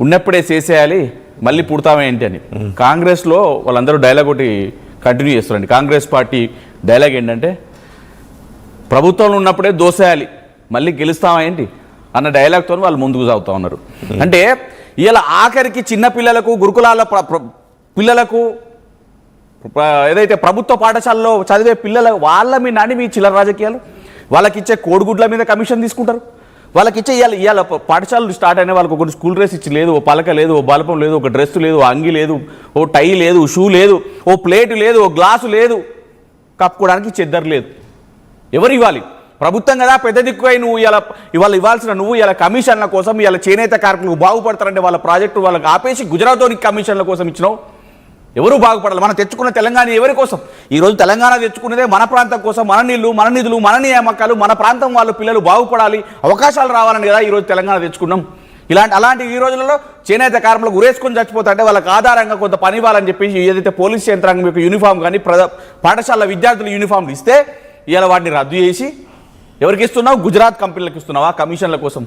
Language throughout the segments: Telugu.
ఉన్నప్పుడే చేసేయాలి మళ్ళీ పుడతామే ఏంటి అని. కాంగ్రెస్లో వాళ్ళందరూ డైలాగ్ ఒకటి కంటిన్యూ చేస్తారండి. కాంగ్రెస్ పార్టీ డైలాగ్ ఏంటంటే ప్రభుత్వంలో ఉన్నప్పుడే దోసేయాలి మళ్ళీ గెలుస్తామా ఏంటి అన్న డైలాగ్తో వాళ్ళు ముందుకు సాగుతూ ఉన్నారు. అంటే ఇలా ఆఖరికి చిన్న పిల్లలకు గురుకులాల పిల్లలకు ఏదైతే ప్రభుత్వ పాఠశాలలో చదివే పిల్లలకు వాళ్ళ మీ నాని మీ చిల్లర రాజకీయాలు వాళ్ళకి ఇచ్చే కోడిగుడ్ల మీద కమిషన్ తీసుకుంటారు. వాళ్ళకి ఇచ్చే ఇవాళ పాఠశాలలు స్టార్ట్ అయినా వాళ్ళకి ఒక స్కూల్ డ్రెస్ ఇచ్చి లేదు, ఓ పలక లేదు, ఓ బలపం లేదు, ఒక డ్రెస్ లేదు, ఓ అంగి లేదు, ఓ టై లేదు, షూ లేదు, ఓ ప్లేట్ లేదు, ఓ గ్లాసు లేదు, కప్పుకోవడానికి చెద్దరు లేదు. ఎవరు ఇవ్వాలి? ప్రభుత్వం కదా పెద్ద దిక్కువై నువ్వు ఇవాళ ఇవ్వాల్సిన నువ్వు ఇలా కమిషన్ల కోసం ఇలా చేనేత కార్మికులు బాగుపడతారంటే వాళ్ళ ప్రాజెక్టు వాళ్ళకి ఆపేసి గుజరాత్లోని కమిషన్ల కోసం ఇచ్చినావు. ఎవరు బాగుపడాలి? మనం తెచ్చుకున్న తెలంగాణ ఎవరి కోసం? ఈరోజు తెలంగాణ తెచ్చుకున్నదే మన ప్రాంతం కోసం, మన నీళ్లు, మన నిధులు, మన నియామకాలు, మన ప్రాంతం వాళ్ళ పిల్లలు బాగుపడాలి, అవకాశాలు రావాలని కదా ఈరోజు తెలంగాణ తెచ్చుకున్నాం. అలాంటి ఈ రోజులలో చేనేత కార్మికులకు ఉరేసుకొని చచ్చిపోతారంటే వాళ్ళకి ఆధారంగా కొంత పని ఇవ్వాలని చెప్పేసి ఏదైతే పోలీస్ యంత్రాంగం యొక్క యూనిఫామ్ కానీ పాఠశాల విద్యార్థుల యూనిఫామ్లు ఇస్తే ఇలా వాటిని రద్దు చేసి ఎవరికి ఇస్తున్నావు? గుజరాత్ కంపెనీలకు ఇస్తున్నావా కమిషన్ల కోసం?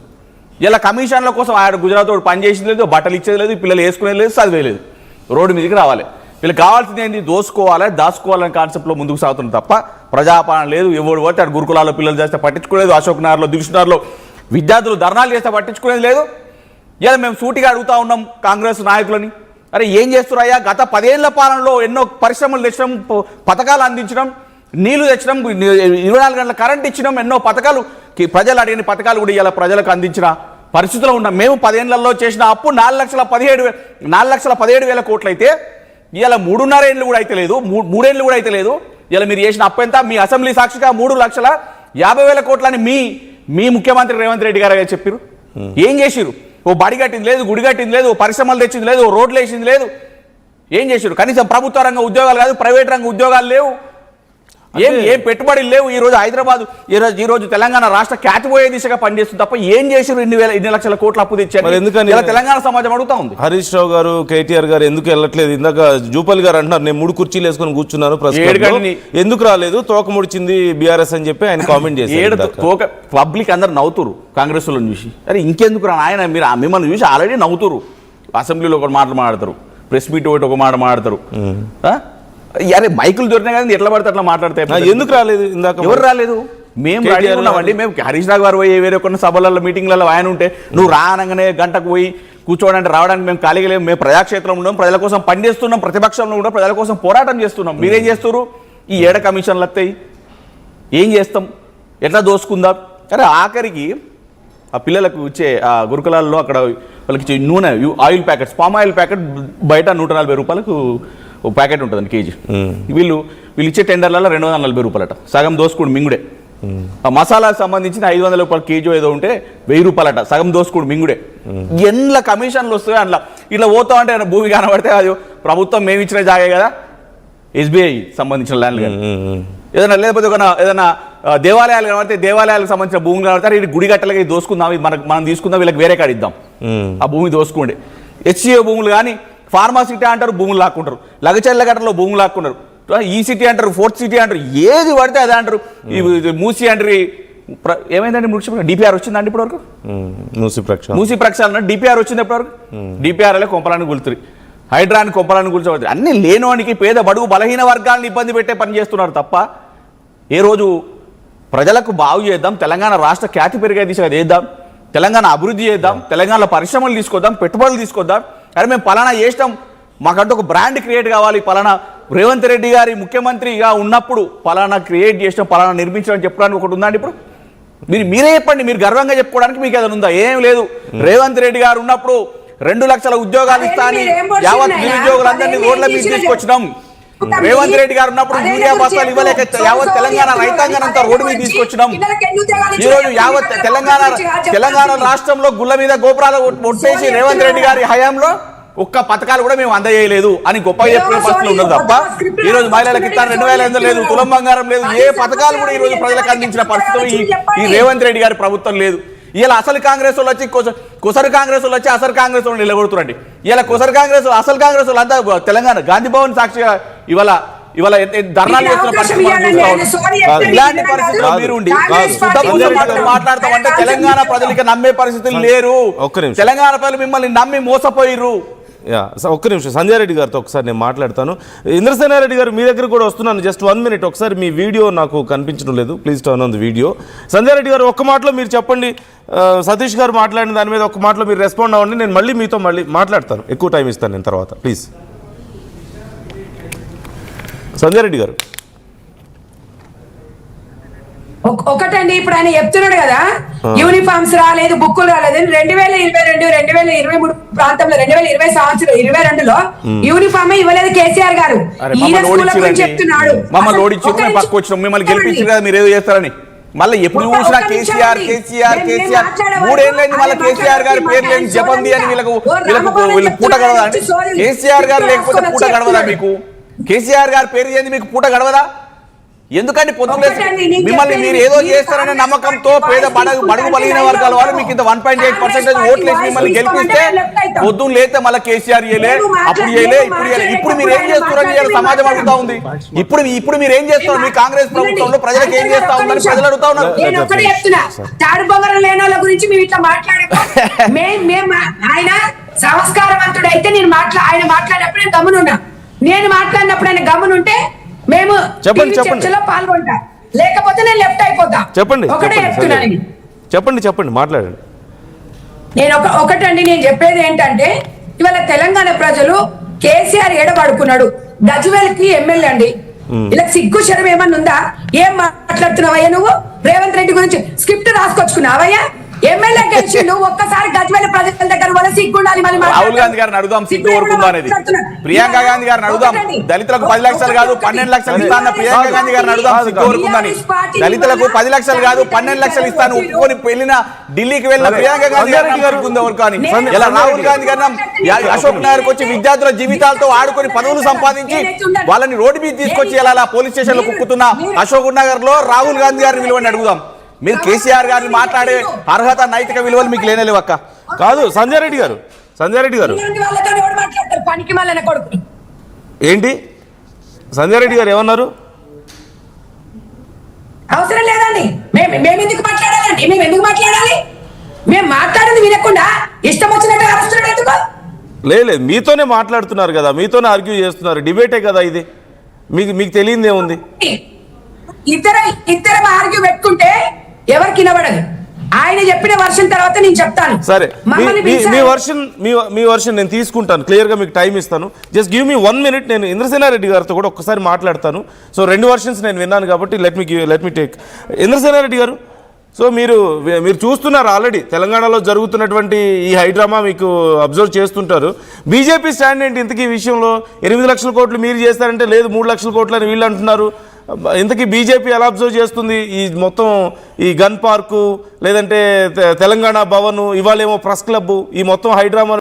ఇలా కమిషన్ల కోసం ఆయన గుజరాత్ వాడు పని చేసేది లేదు, బట్టలు ఇచ్చేది లేదు, పిల్లలు వేసుకునేది లేదు, చదివేలేదు, రోడ్డు మీదకి రావాలి. వీళ్ళకి కావాల్సింది ఏంటి? దోసుకోవాలి, దాచుకోవాలనే కాన్సెప్ట్లో ముందుకు సాగుతుంది తప్ప ప్రజాపాలన లేదు. ఎవడు పడితే అటు గురుకులాల్లో పిల్లలు చేస్తే పట్టించుకోలేదు, అశోక్ నగర్లో దిల్సుఖ్నగర్లో విద్యార్థులు ధర్నాలు చేస్తే పట్టించుకునేది లేదు. ఇలా మేము సూటిగా అడుగుతా ఉన్నాం కాంగ్రెస్ నాయకులని, అరే ఏం చేస్తున్నారయ్యా? గత 10 ఏళ్ల పాలనలో ఎన్నో పరిశ్రమలు తెచ్చడం, పథకాలు అందించడం, నీళ్లు తెచ్చడం, 24 గంటల కరెంట్ ఇచ్చడం, ఎన్నో పథకాలు ప్రజలు అడిగిన పథకాలు కూడా ఇలా ప్రజలకు అందించిన పరిస్థితిలో ఉన్నాం. మేము 10 ఏళ్లలో చేసిన అప్పు 4,17,000 కోట్లు అయితే ఇలా 3.5 ఏళ్ళు కూడా అయితే లేదు, 3 ఏళ్ళు కూడా అయితే లేదు. ఇలా మీరు చేసిన అప్పు ఎంత? మీ అసెంబ్లీ సాక్షిగా 3,50,000 కోట్లని మీ ముఖ్యమంత్రి రేవంత్ రెడ్డి గారు చెప్పారు. ఏం చేసిరు? ఓ బడి కట్టింది లేదు, గుడి కట్టింది లేదు, పరిశ్రమలు తెచ్చింది లేదు, రోడ్లు వేసింది లేదు. ఏం చేసిరు? కనీసం ప్రభుత్వ రంగ ఉద్యోగాలు కాదు, ప్రైవేట్ రంగ ఉద్యోగాలు లేవు, ఏం పెట్టుబడులు లేవు. ఈరోజు హైదరాబాద్ ఈరోజు తెలంగాణ రాష్ట్ర ఖ్యాతిపోయే దిశగా పనిచేస్తుంది తప్ప ఏం చేసారు? ఇన్ని లక్షల కోట్ల అప్పు తెచ్చారు. ఎందుకని తెలంగాణ సమాజం అడుగుతా ఉంది. హరీష్ రావు గారు, కేటీఆర్ గారు ఎందుకు వెళ్ళట్లేదు? ఇందాక జూపల్ గారు అంటున్నారు నేను 3 కుర్చీలు వేసుకొని కూర్చున్నాను, ఎందుకు రాలేదు? తోక ముడిచింది బీఆర్ఎస్ అని చెప్పి ఆయన కామెంట్ చేశారు. పబ్లిక్ అందరు నవ్వుతురు కాంగ్రెస్ వాళ్ళని చూసి. అరే ఇంకెందుకు రా ఆయన, మీరు మిమ్మల్ని చూసి ఆల్రెడీ నవ్వుతురు. అసెంబ్లీలో ఒక మాట మాట్లాడతారు, ప్రెస్ మీట్ ఒకటి ఒక మాట మాట్లాడతారు. అరే మైకులు దొరికినా కానీ ఎట్లా పడితే అట్లా మాట్లాడతాయి. ఎందుకు రాలేదు? ఇందాక ఎవరు రాలేదు? మేము రెడీ ఉన్నామండి. మేము హరీష్ రావు గారు పోయి వేరే కొన్ని సభలలో మీటింగ్లలో ఆయన ఉంటే నువ్వు రానగానే గంటకు పోయి కూర్చోవడానికి రావడానికి మేము ఖాళీగా లేము. మేము ప్రజాక్షేత్రంలో ఉన్నాం, ప్రజల కోసం పనిచేస్తున్నాం, ప్రతిపక్షంలో కూడా ప్రజల కోసం పోరాటం చేస్తున్నాం. మీరేం చేస్తున్నారు? ఈ 7 కమిషన్లు వస్తాయి, ఏం చేస్తాం, ఎట్లా దోసుకుందాం? అరే ఆఖరికి ఆ పిల్లలకు ఇచ్చే ఆ గురుకులాల్లో అక్కడ వాళ్ళకి ఇచ్చే నూనె oil packets, palm oil packet బయట 140 రూపాయలకు ఒక ప్యాకెట్ ఉంటుందండి కేజీ. వీళ్ళు ఇచ్చే టెండర్లలో 240 రూపాయలట, సగం దోసుకుడు మింగుడే. ఆ మసాలాకు సంబంధించిన 500 రూపాయల కేజీ ఏదో ఉంటే 1000 రూపాయలట, సగం దోసుకుడు మింగుడే. ఎన్ల కమిషన్లు వస్తాయి అందులో. ఇట్లా పోతా అంటే భూమి కనబడితే అది ప్రభుత్వం మేము ఇచ్చిన జాగే కదా, SBI సంబంధించిన ల్యాండ్ కానీ ఏదైనా, లేకపోతే ఏదైనా దేవాలయాలు కనబడితే దేవాలయాలకు సంబంధించిన భూములు కనబడతారు. ఇది గుడి గట్టలకి దోసుకుందాం, మనం తీసుకుందాం, వీళ్ళకి వేరే కాడ ఇద్దాం, ఆ భూమి దోసుకుండే. HCA భూములు కానీ ఫార్మాసిటీ అంటారు, భూములు లాక్కుంటారు, లగచర్ల గట్టలో భూములు లాక్కుంటారు, ఈ సిటీ అంటారు, 4th సిటీ అంటారు, ఏది పడితే అదే అంటారు. మూసి అంటారు. ఏమైందండి ముఖ్యమంత్రి DPR వచ్చిందండి ఇప్పటివరకు? మూసి ప్రక్షాళన DPR వచ్చింది ఇప్పటివరకు? DPRలే కొంపలాన్ని గుల్తురు, హైడ్రాని కొంపలాన్ని గుల్చబడుతుంది. అన్ని లేనోనికి పేద బడుగు బలహీన వర్గాలను ఇబ్బంది పెట్టే పని చేస్తున్నారు తప్ప ఏ రోజు ప్రజలకు బాగు చేద్దాం, తెలంగాణ రాష్ట్ర ఖ్యాతి పెరిగే దిశగా చేద్దాం, తెలంగాణ అభివృద్ధి చేద్దాం, తెలంగాణలో పరిశ్రమలు తీసుకొద్దాం, పెట్టుబడులు తీసుకొద్దాం. అరే మేము పలానా చేసినాం, మాకంటూ ఒక బ్రాండ్ క్రియేట్ కావాలి, పలానా రేవంత్ రెడ్డి గారి ముఖ్యమంత్రిగా ఉన్నప్పుడు పలానా క్రియేట్ చేసినాం, పలానా నిర్మించడం చెప్పుకోవడానికి ఒకటి ఉందండి. ఇప్పుడు మీరే చెప్పండి, మీరు గర్వంగా చెప్పుకోవడానికి మీకు ఏదైనా ఉందా? ఏం లేదు. రేవంత్ రెడ్డి గారు ఉన్నప్పుడు 2 లక్షల ఉద్యోగాలు ఇస్తా అని యావత్ నిరుద్యోగులందరినీ రోడ్ల మీద తీసుకొచ్చినాం. రేవంత్ రెడ్డి గారు ఉన్నప్పుడు యూరియా బస్తాలు ఇవ్వలేక యావత్ తెలంగాణ రైతాంగాన్ని అంతా రోడ్డు మీద తీసుకొచ్చినాం. ఈరోజు యావత్ తెలంగాణ రాష్ట్రంలో గుళ్ళ మీద గోపురాలు ఒట్టేసి రేవంత్ రెడ్డి గారి హయాంలో ఒక్క పథకాలు కూడా మేము అందజేయలేదు అని గొప్పగా చెప్పిన పరిస్థితులు ఉన్నది తప్ప ఈరోజు మహిళలకు ఇస్తాను 2,500 లేదు, తులం బంగారం లేదు, ఏ పథకాలు కూడా ఈరోజు ప్రజలకు అందించిన పరిస్థితులు ఈ రేవంత్ రెడ్డి గారి ప్రభుత్వం లేదు. ఇలా అసలు కాంగ్రెస్ వాళ్ళు వచ్చి కొసరు కాంగ్రెస్ వాళ్ళు వచ్చి అసలు కాంగ్రెస్ వాళ్ళు నిలబడుతురండి. ఇలా కొసరు కాంగ్రెస్ అసలు కాంగ్రెస్ వాళ్ళు అంతా తెలంగాణ గాంధీ భవన్ సాక్షిగా ఇవాళ ఇవాళ ధర్నాలు చేస్తున్న పరిస్థితి మనం చూస్తా ఉన్నాం. ఇలాంటి పరిస్థితుల్లో మీరు ఉండి మాట్లాడతామంటే తెలంగాణ ప్రజలకి నమ్మే పరిస్థితులు లేరు. తెలంగాణ ప్రజలు మిమ్మల్ని నమ్మి మోసపోయిర్రు. ఒక్క నిమిషం సంజయ్ రెడ్డి గారితో ఒకసారి నేను మాట్లాడతాను. ఇంద్రసేనారెడ్డి గారు మీ దగ్గర కూడా వస్తున్నాను. Just 1 minute. ఒకసారి మీ వీడియో నాకు కనిపించడం లేదు. Please turn on the video. Sanjay Reddy గారు ఒక్క మాటలో మీరు చెప్పండి. సతీష్ గారు మాట్లాడిన దాని మీద ఒక్క మాటలో మీరు రెస్పాండ్ అవ్వండి. నేను మీతో మళ్ళీ మాట్లాడతాను. ఎక్కువ టైం ఇస్తాను నేను తర్వాత. ప్లీజ్ సంజయ్ రెడ్డి గారు. ఒకటండి, ఇప్పుడు ఆయన చెప్తున్నాడు కదా యూనిఫామ్స్ రాలేదు, బుక్కులు రాలేదు. 2022, 2023 ప్రాంతంలో 2020 సంవత్సరం 22లో యూనిఫామ్ ఇవ్వలేదు కేసీఆర్ గారు. చెప్తున్నాడు మమ్మల్ని ఓడించి పక్క వచ్చినాం, మిమ్మల్ని గెలిపించారు కదా మీరు ఏదో చేస్తారని. మళ్ళీ ఎప్పుడు చూసినా కేసీఆర్ కేసీఆర్ కేసీఆర్ 3 ఏళ్ళైంది. మళ్ళీ కేసీఆర్ గారి పేరు లేని జపంది అని వీళ్ళు పూట గడవదా అండి? కేసీఆర్ గారు లేకపోతే పూట గడవదా మీకు? కేసీఆర్ గారి పేరు ఏంది మీకు పూట గడవదా? ఎందుకంటే పొద్దున్న మిమ్మల్ని మీరు ఏదో చేస్తారనే నమ్మకంతో పేద బడుగు బలిగిన వర్గాల వాళ్ళు మీకు ఇంత 1.8% ఓట్లు వేసి మిమ్మల్ని గెలిపిస్తే పొద్దున్న లేతే మళ్ళీ కేసీఆర్ చేయలే, అప్పుడు చేయలే, ఇప్పుడు చేయలే. ఇప్పుడు మీరు ఏం చేస్తున్నారని సమాజం అడుగుతా ఉంది. ఇప్పుడు మీరు ఏం చేస్తున్నారు? మీ కాంగ్రెస్ ప్రభుత్వంలో ప్రజలకు ఏం చేస్తా ఉందని ప్రజలు అడుగుతా ఉన్నారు. ఆయన సంస్కారవంతుడైతే ఆయన మాట్లాడినప్పుడు నేను గమనున్నా. నేను మాట్లాడినప్పుడు ఆయన గమనుంటే మేము చర్చలో పాల్గొంటా, లేకపోతే నేను లెఫ్ట్ అయిపోతా. చెప్పండి మాట్లాడండి. నేను ఒకటండి, నేను చెప్పేది ఏంటంటే ఇవాళ తెలంగాణ ప్రజలు కేసీఆర్ ఏడబడుకున్నాడు. గజ్వేల్కి ఎమ్మెల్యే అండి. ఇలా సిగ్గు శరం ఏమన్నా ఉందా? ఏం మాట్లాడుతున్నావయ్యా నువ్వు? రేవంత్ రెడ్డి గురించి స్క్రిప్ట్ రాసుకొచ్చుకున్నావయ్యా? ఎమ్మెల్యే గెలిచిండు, ఒక్కసారి గజ్వేల్ ప్రజల దగ్గర వల్ల సిగ్గుండాలి. రాహుల్ గాంధీ గారిని అడుగుదాం సిగ్గు వరకు అనేది. ప్రియాంక గాంధీ గారిని అడుగుదాం. దళితులకు 10 లక్షలు కాదు 12 లక్షలు ఇస్తాను ప్రియాంక గాంధీ గారిని అడుగుదాం సిగ్గు వరకు ఉందని. దళితులకు 10 లక్షలు కాదు 12 లక్షలు ఇస్తాను ఒప్పుకొని వెళ్ళిన ఢిల్లీకి వెళ్ళిన ప్రియాంక గాంధీ గారిని వరకు అని ఇలా రాహుల్ గాంధీ గారిని అశోక్ నగర్ వచ్చి విద్యార్థుల జీవితాలతో ఆడుకొని పదవులు సంపాదించి వాళ్ళని రోడ్డు మీద తీసుకొచ్చి ఇలా పోలీస్ స్టేషన్ లో కుక్కుతున్న అశోక్ నగర్ లో రాహుల్ గాంధీ గారిని విలువని అడుగుదాం. మీరు కేసీఆర్ గారిని మాట్లాడే అర్హత నైతిక విలువలు మీకు లేనేలేవు అక్క. కాదు సంజయ్ రెడ్డి గారు ఏంటి సంజయ్ రెడ్డి గారు ఏమన్నారు? అవసరం లేదండి, మేము ఎందుకు మాట్లాడాలండి? మేము ఎందుకు మాట్లాడాలి? మేము మాట్లాడింది వినకుండా ఇష్టం వచ్చినట్టు అరుస్తున్నాడు ఎందుకు? లేదు మీతోనే మాట్లాడుతున్నారు కదా, మీతోనే ఆర్గ్యూ చేస్తున్నారు. డిబేటే కదా ఇది. మీకు తెలియదు ఏముంది? ఇద్దరం ఆర్గ్యూ పెట్టుకుంటే ఎవరికి వినబడదు. ఆయన చెప్పిన వర్షన్ తర్వాత నేను చెప్తాను. సరే మీ వర్షన్ నేను తీసుకుంటాను. క్లియర్గా మీకు టైం ఇస్తాను. Just give me 1 minute. నేను ఇంద్రసేనారెడ్డి గారితో కూడా ఒక్కసారి మాట్లాడతాను. సో 2 వర్షన్స్ నేను విన్నాను కాబట్టి లెట్ మీ టేక్. ఇంద్రసేనారెడ్డి గారు, సో మీరు చూస్తున్నారు ఆల్రెడీ తెలంగాణలో జరుగుతున్నటువంటి ఈ హైడ్రామా మీకు అబ్జర్వ్ చేస్తుంటారు. బీజేపీ స్టాండ్ ఏంటి ఇంతకీ ఈ విషయంలో? 8 లక్షల కోట్లు మీరు చేస్తారంటే లేదు 3 లక్షల కోట్లు అని వీళ్ళు అంటున్నారు. ఇంతకీ బీజేపీ ఎలా అబ్జర్వ్ చేస్తుంది ఈ మొత్తం ఈ గన్ పార్కు, లేదంటే తెలంగాణ భవన్, ఇవాళేమో ప్రెస్ క్లబ్, ఈ మొత్తం హైడ్రామా